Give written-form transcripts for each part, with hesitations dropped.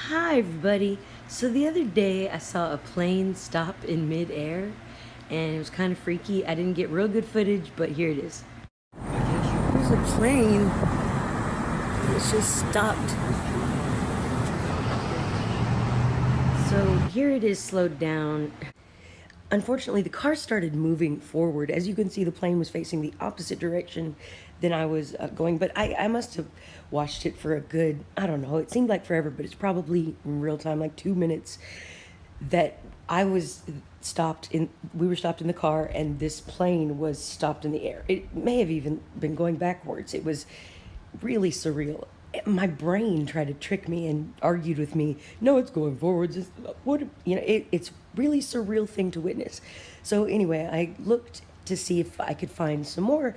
Hi everybody. So the other day I saw a plane stop in midair and it was kind of freaky. I didn't get real good footage, but here it is. There's a plane. It's just stopped. So here it is slowed down. Unfortunately, the car started moving forward. As you can see, the plane was facing the opposite direction than I was going, but I must have watched it for a good, I don't know, it seemed like forever, but it's probably in real time, like 2 minutes, that we were stopped in the car and this plane was stopped in the air. It may have even been going backwards. It was really surreal. My brain tried to trick me and argued with me. No, it's going forwards. It's really surreal thing to witness. So anyway, I looked to see if I could find some more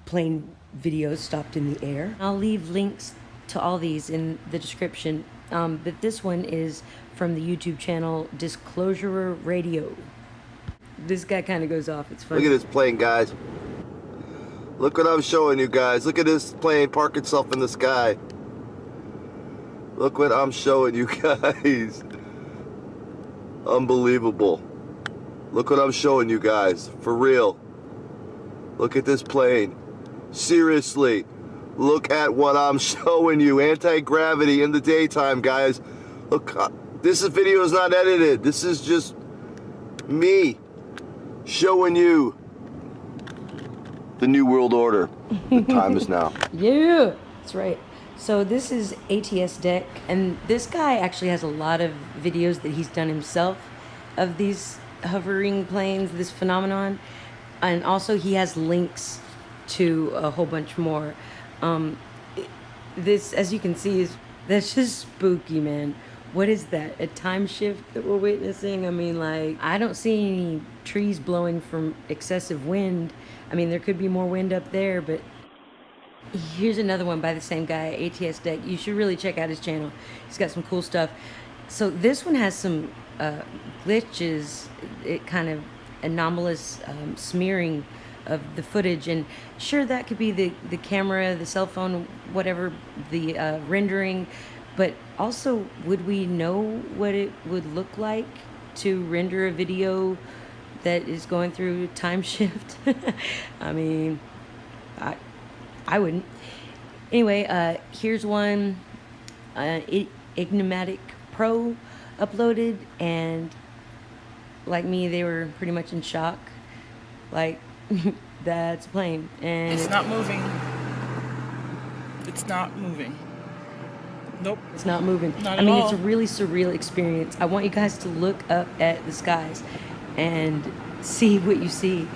plane videos stopped in the air. I'll leave links to all these in the description. But this one is from the YouTube channel Disclosure Radio. This guy kind of goes off. It's funny. Look at this plane, guys. Look what I'm showing you guys. Look at this plane park itself in the sky. Look what I'm showing you guys. Unbelievable. Look what I'm showing you guys. For real. Look at this plane. Seriously. Look at what I'm showing you. Anti-gravity in the daytime, guys. Look, this video is not edited. This is just me showing you the New World Order. The time is now. Yeah, that's right. So this is ATS Deck, and this guy actually has a lot of videos that he's done himself of these hovering planes, this phenomenon, and also he has links to a whole bunch more. This, as you can see, that's just spooky, man. What is that? A time shift that we're witnessing? I mean, like, I don't see any trees blowing from excessive wind. I mean, there could be more wind up there, but here's another one by the same guy, ATS Deck. You should really check out his channel. He's got some cool stuff. So this one has some glitches, it kind of anomalous smearing of the footage, and sure, that could be the camera, the cell phone, whatever, the rendering, but also, would we know what it would look like to render a video that is going through time shift? I mean, I wouldn't. Anyway, here's one, Ignimatic Pro uploaded, and like me, they were pretty much in shock. Like, that's a plane, and it's not moving. It's not moving. Nope. It's not moving. Not I mean, all. It's a really surreal experience. I want you guys to look up at the skies and see what you see.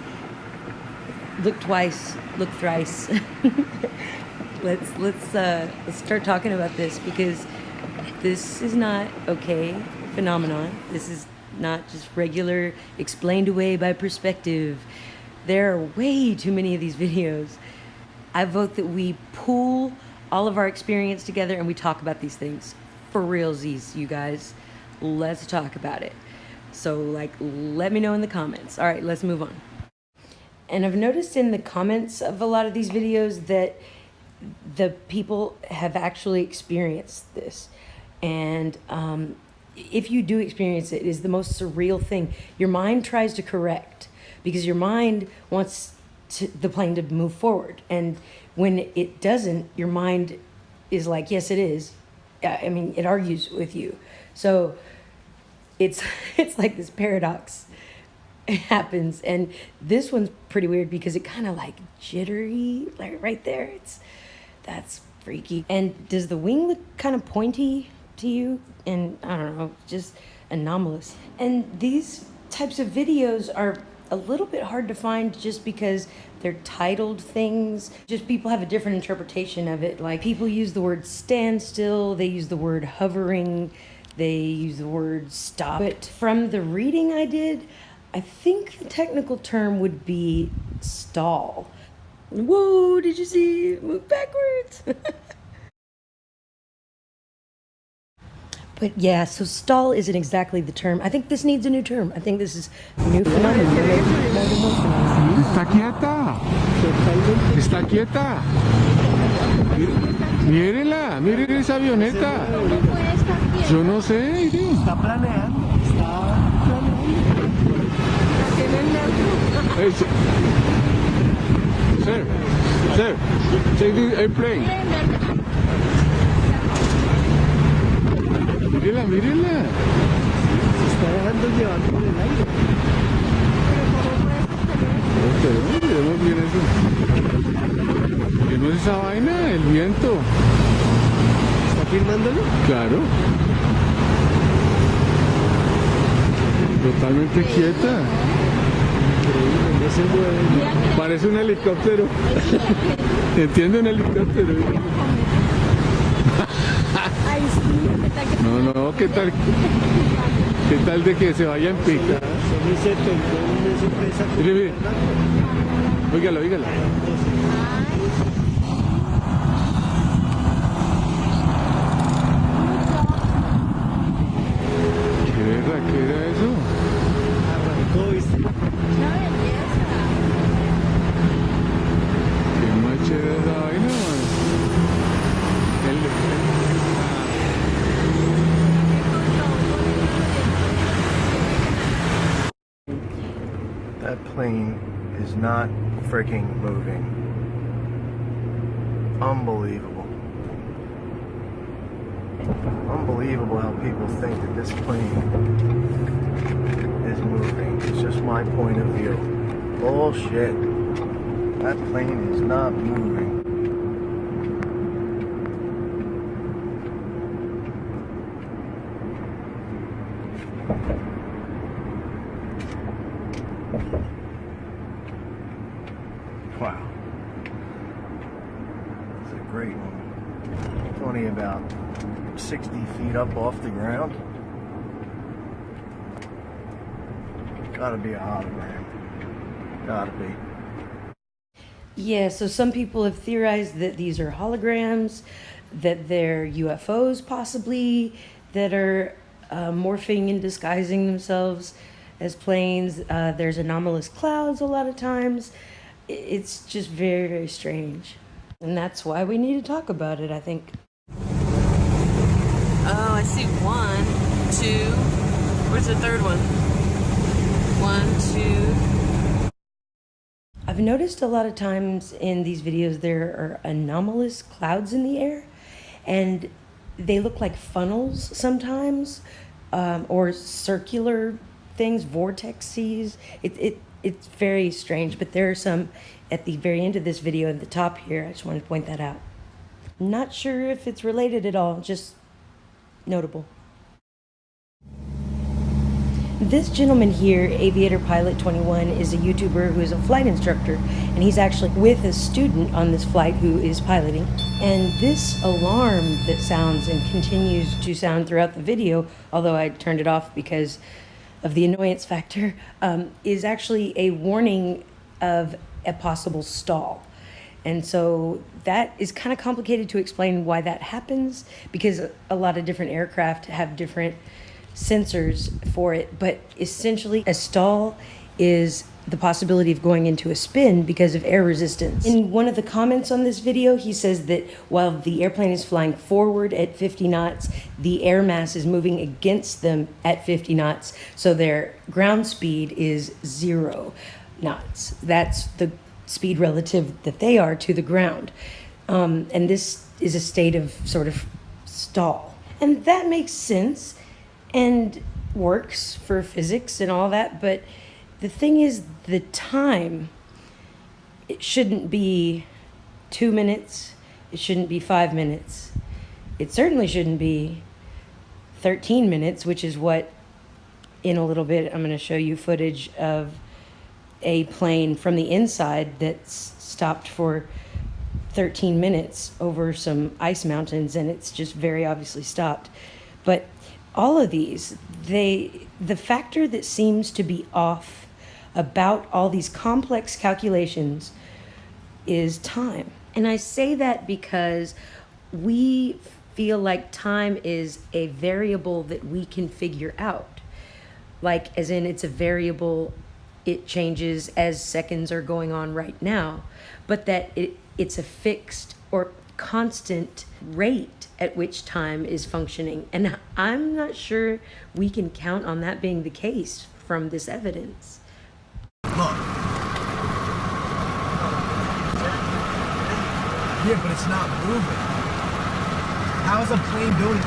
Look twice, look thrice. Let's start talking about this, because this is not okay phenomenon. This is not just regular explained away by perspective. There are way too many of these videos. I vote that we pool all of our experience together and we talk about these things. For realsies, you guys. Let's talk about it. So, like, let me know in the comments. All right, let's move on. And I've noticed in the comments of a lot of these videos that the people have actually experienced this. And if you do experience it, it is the most surreal thing. Your mind tries to correct, because your mind wants the plane to move forward. And when it doesn't, your mind is like, yes, it is. I mean, it argues with you. So it's like this paradox happens. And this one's pretty weird because it kind of like jittery, like right there. That's freaky. And does the wing look kind of pointy to you? And I don't know, just anomalous. And these types of videos are a little bit hard to find just because they're titled things. Just people have a different interpretation of it. Like, people use the word standstill, they use the word hovering, they use the word stop. But from the reading I did, I think the technical term would be stall. Whoa, did you see it move backwards? But yeah, so stall isn't exactly the term. I think this needs a new term. I think this is a new phenomenon. Está quieta. Está quieta. Mírela, mire esa avioneta. Yo no sé, Irene. Está planeando, está planeando. Hey, sir, take the airplane. Mírela, mírela. Se está dejando llevar por el aire. Tenemos bien eso. ¿Qué no es esa vaina? El viento. ¿Está filmándolo? Claro. Totalmente quieta. Increíble, no se mueve. Parece un helicóptero. Entiende un helicóptero. No, no, ¿qué tal? ¿Qué tal de que se vaya en pica? Son ese tendón de sorpresa. Mire, mire. Óigala, óigala. ¿Qué era eso? Arrancó, ¿viste? Qué más chévere esa vaina, man. That plane is not freaking moving. Unbelievable. Unbelievable how people think that this plane is moving. It's just my point of view. Bullshit. That plane is not moving. Wow. It's a great one. It's only about 60 feet up off the ground. Gotta be a hologram. Gotta be. Yeah, so some people have theorized that these are holograms, that they're UFOs possibly, that are morphing and disguising themselves as planes. There's anomalous clouds a lot of times. It's just very, very strange. And that's why we need to talk about it, I think. Oh, I see 1, 2. Where's the third one? 1, 2. I've noticed a lot of times in these videos there are anomalous clouds in the air, and they look like funnels sometimes, or circular things, vortices. It's very strange, but there are some at the very end of this video at the top here. I just wanted to point that out. I'm not sure if it's related at all, just notable. This gentleman here, Aviator Pilot 21, is a YouTuber who is a flight instructor, and he's actually with a student on this flight who is piloting. And this alarm that sounds and continues to sound throughout the video, although I turned it off because of the annoyance factor, is actually a warning of a possible stall. And so that is kind of complicated to explain why that happens, because a lot of different aircraft have different sensors for it. But essentially, a stall is the possibility of going into a spin because of air resistance. In one of the comments on this video, he says that while the airplane is flying forward at 50 knots, the air mass is moving against them at 50 knots, so their ground speed is 0 knots. That's the speed relative that they are to the ground. And this is a state of sort of stall. And that makes sense and works for physics and all that, but the thing is, the time, it shouldn't be 2 minutes, it shouldn't be 5 minutes, it certainly shouldn't be 13 minutes, which is what, in a little bit, I'm going to show you footage of a plane from the inside that's stopped for 13 minutes over some ice mountains, and it's just very obviously stopped. But all of these, the factor that seems to be off about all these complex calculations is time. And I say that because we feel like time is a variable that we can figure out. Like, as in, it's a variable, it changes as seconds are going on right now, but that it's a fixed, or constant rate at which time is functioning. And I'm not sure we can count on that being the case from this evidence. Look. Yeah, but it's not moving. How is a plane doing it?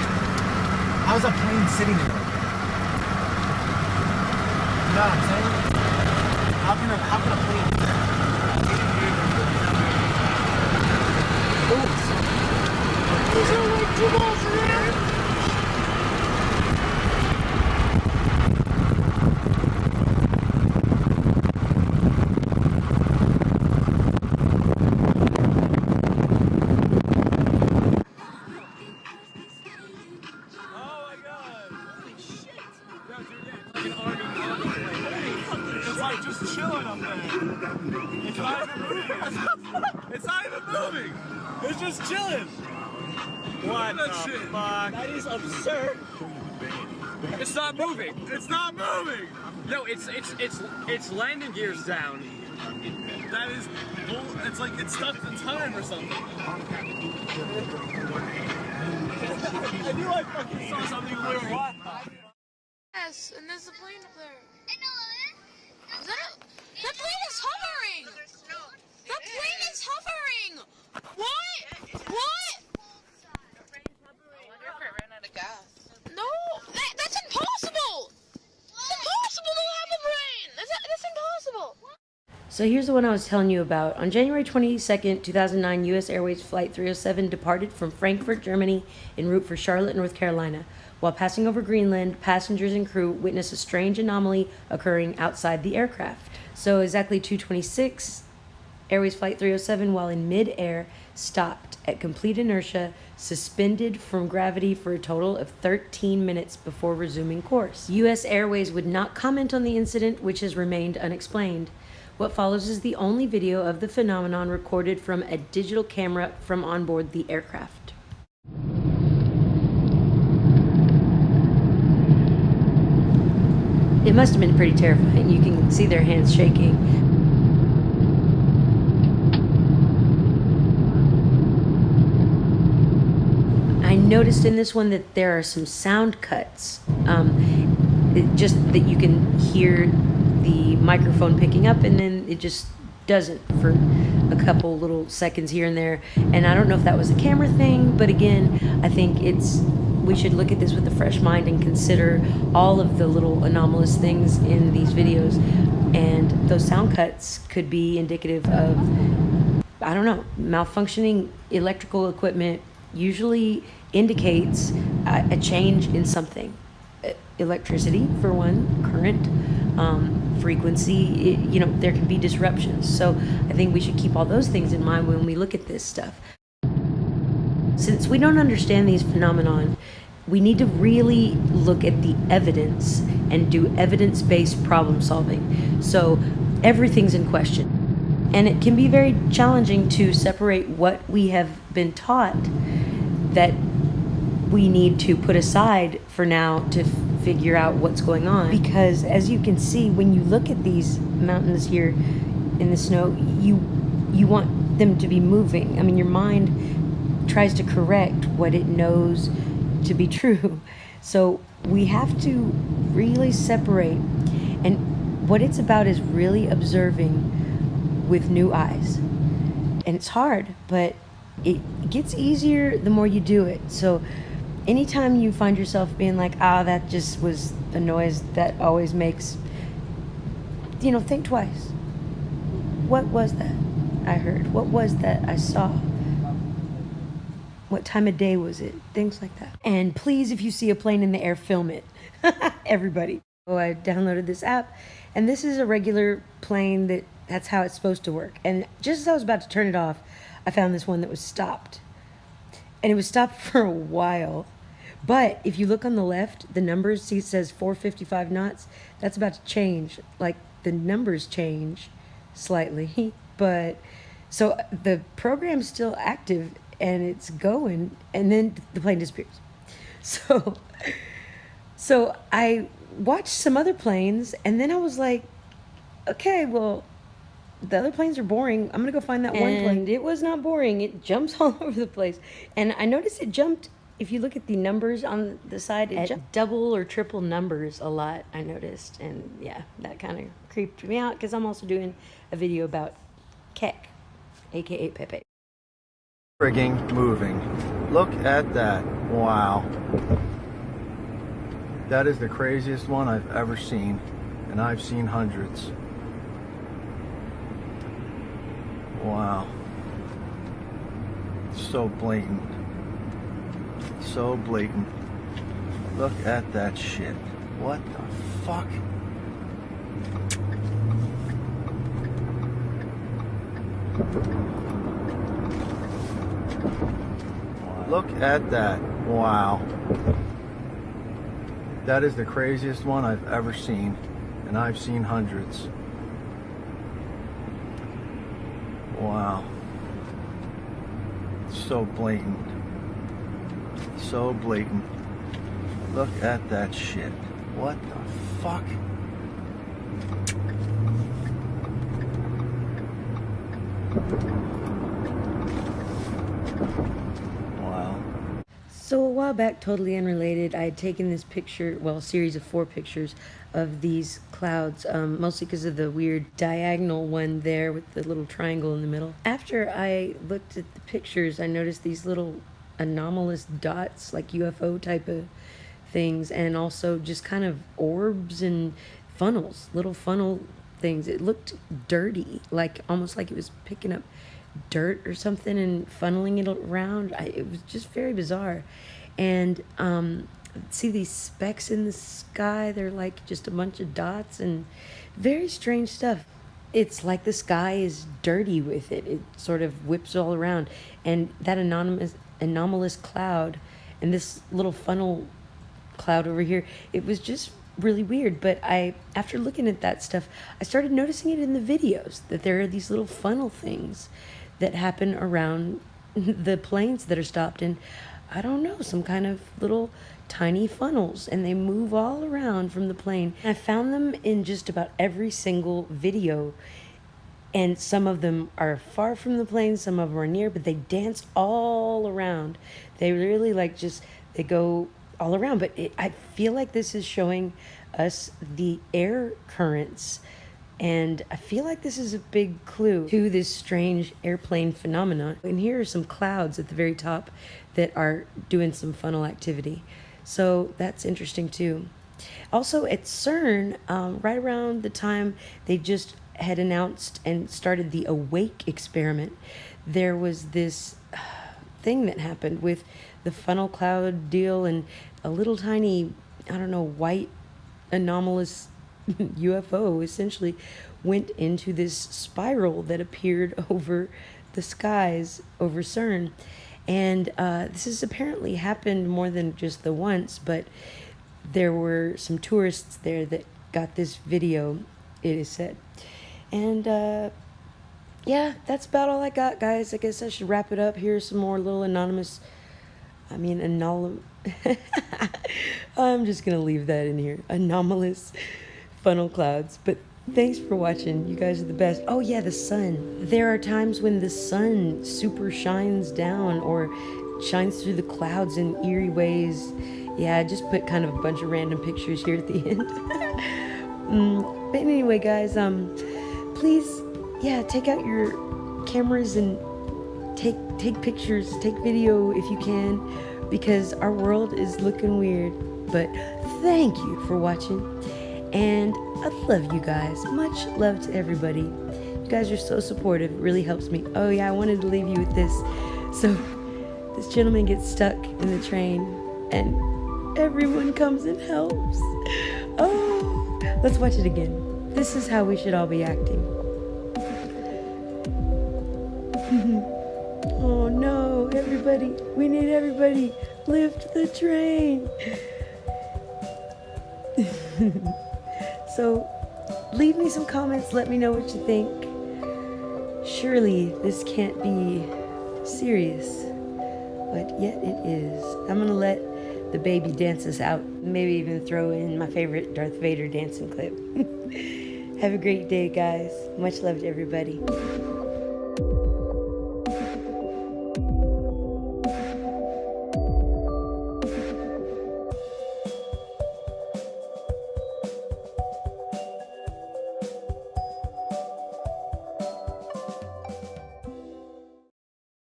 How is a plane sitting there? You know what I'm saying? How can a plane? Is there like 2 balls in there? It's like just chilling up there. It's not even moving. It's not even moving. It's just chilling. What the fuck? That is absurd. It's not moving. It's not moving. No, it's landing gears down. That is bull. It's like it's stuck in time or something. I knew I fucking saw something weird. What? Yes, and there's a plane up there. That plane is hovering! That plane is hovering! What? What? No, that's impossible! It's impossible to have a plane! That's impossible! So here's the one I was telling you about. On January 22nd, 2009, U.S. Airways Flight 307 departed from Frankfurt, Germany, en route for Charlotte, North Carolina. While passing over Greenland, passengers and crew witnessed a strange anomaly occurring outside the aircraft. So exactly 2:26, Airways Flight 307, while in mid-air, stopped at complete inertia, suspended from gravity for a total of 13 minutes before resuming course. U.S. Airways would not comment on the incident, which has remained unexplained. What follows is the only video of the phenomenon recorded from a digital camera from on board the aircraft. It must have been pretty terrifying. You can see their hands shaking. I noticed in this one that there are some sound cuts. Just that you can hear the microphone picking up and then it just doesn't for a couple little seconds here and there. And I don't know if that was a camera thing, but again, I think we should look at this with a fresh mind and consider all of the little anomalous things in these videos. And those sound cuts could be indicative of, I don't know, malfunctioning electrical equipment usually indicates a change in something. Electricity, for one, current, frequency, there can be disruptions. So I think we should keep all those things in mind when we look at this stuff. Since we don't understand these phenomenon, we need to really look at the evidence and do evidence-based problem solving. So everything's in question. And it can be very challenging to separate what we have been taught that we need to put aside for now to figure out what's going on. Because as you can see, when you look at these mountains here in the snow, you want them to be moving. I mean, your mind tries to correct what it knows to be true. So we have to really separate. And what it's about is really observing with new eyes. And it's hard, but it gets easier the more you do it. So anytime you find yourself being like, that just was a noise that always makes, think twice. What was that I heard? What was that I saw? What time of day was it? Things like that. And please, if you see a plane in the air, film it. Everybody. I downloaded this app, and this is a regular plane that's how it's supposed to work. And just as I was about to turn it off, I found this one that was stopped. And it was stopped for a while. But if you look on the left, the numbers, see it says 455 knots. That's about to change. Like, the numbers change slightly. But, so the program's still active, and it's going, and then the plane disappears. So I watched some other planes, and then I was like, okay, well, the other planes are boring. I'm gonna go find that one plane. And it was not boring. It jumps all over the place. And I noticed it jumped, if you look at the numbers on the side, it jumped double or triple numbers a lot, I noticed. And yeah, that kind of creeped me out because I'm also doing a video about Keck, aka Pepe. Frigging moving. Look at that. Wow. That is the craziest one I've ever seen. And I've seen hundreds. Wow. So blatant. So blatant. Look at that shit. What the fuck? Look at that. Wow. That is the craziest one I've ever seen. And I've seen hundreds. Wow. So blatant. So blatant. Look at that shit. What the fuck? Wow. So a while back, totally unrelated, I had taken this picture, well, a series of 4 pictures of these clouds, mostly because of the weird diagonal one there with the little triangle in the middle. After I looked at the pictures, I noticed these little anomalous dots, like UFO type of things, and also just kind of orbs and funnels, little funnel things. It looked dirty, like almost like it was picking up dirt or something and funneling it around. It was just very bizarre. And see these specks in the sky, they're like just a bunch of dots and very strange stuff. It's like the sky is dirty with it. It sort of whips all around. And that anomalous cloud and this little funnel cloud over here, it was just really weird. But after looking at that stuff, I started noticing it in the videos, that there are these little funnel things that happen around the planes that are stopped in, I don't know, some kind of little tiny funnels, and they move all around from the plane. I found them in just about every single video, and some of them are far from the plane, some of them are near, but they dance all around. They really they go all around. But I feel like this is showing us the air currents, and I feel like this is a big clue to this strange airplane phenomenon. And here are some clouds at the very top that are doing some funnel activity. So that's interesting too. Also at CERN, right around the time they just had announced and started the Awake experiment, there was this thing that happened with the funnel cloud deal, and a little tiny, I don't know, white anomalous UFO essentially went into this spiral that appeared over the skies over CERN. And this has apparently happened more than just the once, but there were some tourists there that got this video, it is said. And yeah, that's about all I got, guys. I guess I should wrap it up. Here's some more little anonymous, I'm just gonna leave that in here. Anomalous funnel clouds. But thanks for watching. You guys are the best. Oh yeah, the sun. There are times when the sun super shines down or shines through the clouds in eerie ways. Yeah, I just put kind of a bunch of random pictures here at the end. But anyway, guys, please, yeah, take out your cameras and take pictures, take video if you can, because our world is looking weird. But thank you for watching, and I love you guys. Much love to everybody. You guys are so supportive. It really helps me. Oh yeah, I wanted to leave you with this. So this gentleman gets stuck in the train and everyone comes and helps. Oh, let's watch it again. This is how we should all be acting. Oh no, everybody, we need everybody. Lift the train. So leave me some comments, let me know what you think. Surely this can't be serious, but yet it is. I'm gonna let the baby dance us out, maybe even throw in my favorite Darth Vader dancing clip. Have a great day, guys. Much love to everybody.